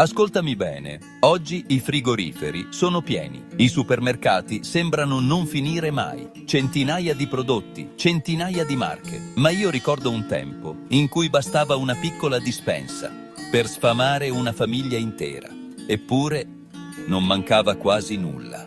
Ascoltami bene, oggi i frigoriferi sono pieni, i supermercati sembrano non finire mai, centinaia di prodotti, centinaia di marche, ma io ricordo un tempo in cui bastava una piccola dispensa per sfamare una famiglia intera, eppure non mancava quasi nulla.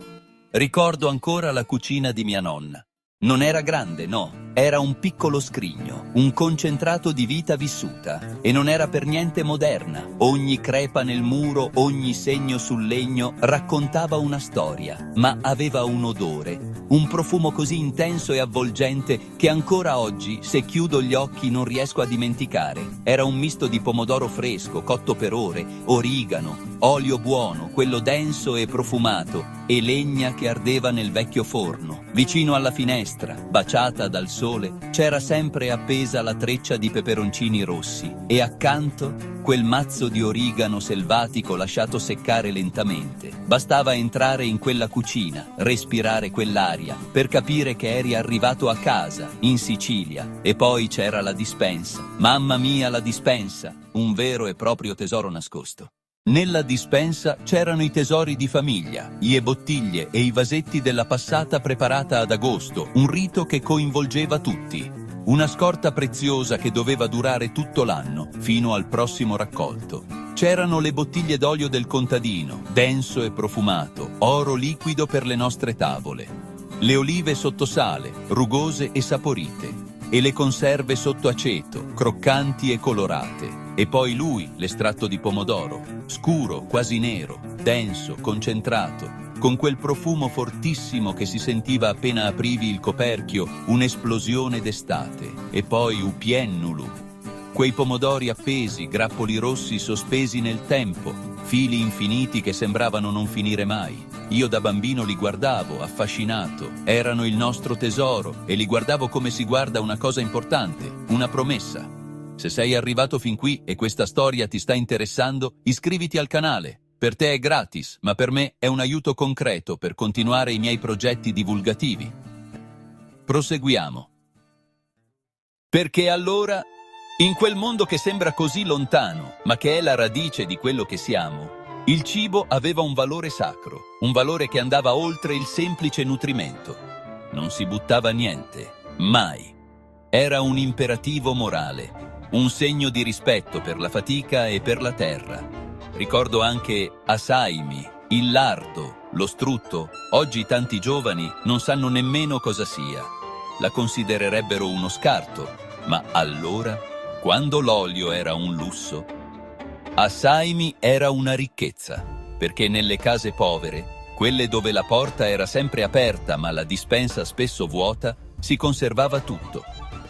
Ricordo ancora la cucina di mia nonna. Non era grande, no. Era un piccolo scrigno, un concentrato di vita vissuta, e non era per niente moderna. Ogni crepa nel muro, ogni segno sul legno raccontava una storia, ma aveva un odore, un profumo così intenso e avvolgente che ancora oggi, se chiudo gli occhi, non riesco a dimenticare. Era un misto di pomodoro fresco, cotto per ore, origano, olio buono, quello denso e profumato, e legna che ardeva nel vecchio forno. Vicino alla finestra, baciata dal sole, c'era sempre appesa la treccia di peperoncini rossi e accanto quel mazzo di origano selvatico lasciato seccare lentamente. Bastava entrare in quella cucina, respirare quell'aria, per capire che eri arrivato a casa, in Sicilia. E poi c'era la dispensa. Mamma mia, la dispensa! Un vero e proprio tesoro nascosto. Nella dispensa c'erano i tesori di famiglia, le bottiglie e i vasetti della passata preparata ad agosto, un rito che coinvolgeva tutti. Una scorta preziosa che doveva durare tutto l'anno, fino al prossimo raccolto. C'erano le bottiglie d'olio del contadino, denso e profumato, oro liquido per le nostre tavole. Le olive sotto sale, rugose e saporite. E le conserve sotto aceto, croccanti e colorate. E poi lui, l'estratto di pomodoro, scuro, quasi nero, denso, concentrato, con quel profumo fortissimo che si sentiva appena aprivi il coperchio, un'esplosione d'estate. E poi upiennulu, quei pomodori appesi, grappoli rossi sospesi nel tempo, fili infiniti che sembravano non finire mai. Io da bambino li guardavo, affascinato. Erano il nostro tesoro e li guardavo come si guarda una cosa importante, una promessa. Se sei arrivato fin qui e questa storia ti sta interessando, iscriviti al canale. Per te è gratis, ma per me è un aiuto concreto per continuare i miei progetti divulgativi. Proseguiamo. Perché allora, in quel mondo che sembra così lontano, ma che è la radice di quello che siamo, il cibo aveva un valore sacro, un valore che andava oltre il semplice nutrimento. Non si buttava niente, mai. Era un imperativo morale. Un segno di rispetto per la fatica e per la terra. Ricordo anche Asaimi, il lardo, lo strutto. Oggi tanti giovani non sanno nemmeno cosa sia. La considererebbero uno scarto, ma allora, quando l'olio era un lusso, Asaimi era una ricchezza, perché nelle case povere, quelle dove la porta era sempre aperta ma la dispensa spesso vuota, si conservava tutto.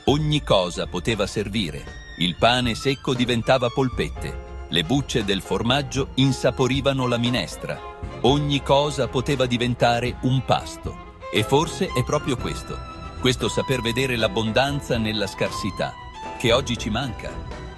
Ogni cosa poteva servire. Il pane secco diventava polpette, le bucce del formaggio insaporivano la minestra. Ogni cosa poteva diventare un pasto. E forse è proprio questo saper vedere l'abbondanza nella scarsità, che oggi ci manca.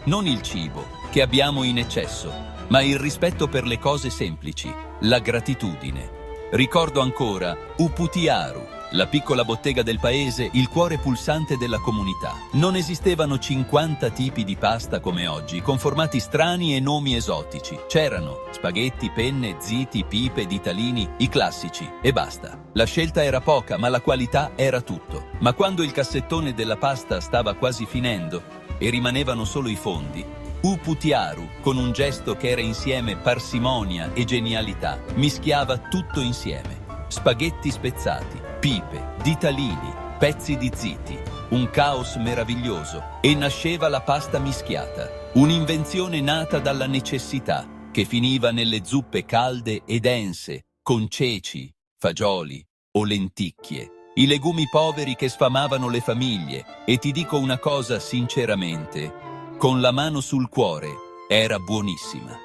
Non il cibo, che abbiamo in eccesso, ma il rispetto per le cose semplici, la gratitudine. Ricordo ancora Uputiaru, la piccola bottega del paese, il cuore pulsante della comunità. Non esistevano 50 tipi di pasta come oggi, con formati strani e nomi esotici. C'erano spaghetti, penne, ziti, pipe, ditalini, i classici, e basta. La scelta era poca, ma la qualità era tutto. Ma quando il cassettone della pasta stava quasi finendo e rimanevano solo i fondi, Uputiaru, con un gesto che era insieme parsimonia e genialità, mischiava tutto insieme. Spaghetti spezzati, pipe, ditalini, pezzi di ziti, un caos meraviglioso, e nasceva la pasta mischiata, un'invenzione nata dalla necessità, che finiva nelle zuppe calde e dense, con ceci, fagioli o lenticchie, i legumi poveri che sfamavano le famiglie, e ti dico una cosa sinceramente, con la mano sul cuore, era buonissima,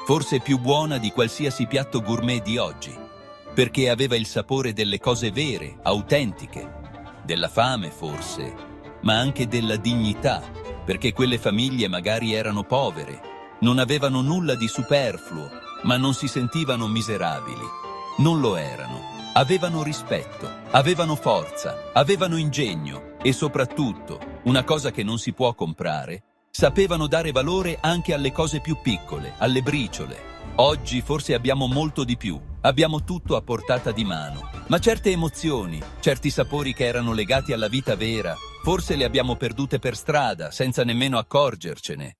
forse più buona di qualsiasi piatto gourmet di oggi. Perché aveva il sapore delle cose vere, autentiche, della fame forse, ma anche della dignità, perché quelle famiglie magari erano povere, non avevano nulla di superfluo, ma non si sentivano miserabili. Non lo erano, avevano rispetto, avevano forza, avevano ingegno e soprattutto, una cosa che non si può comprare, sapevano dare valore anche alle cose più piccole, alle briciole. Oggi forse abbiamo molto di più, abbiamo tutto a portata di mano, ma certe emozioni, certi sapori che erano legati alla vita vera, forse le abbiamo perdute per strada senza nemmeno accorgercene.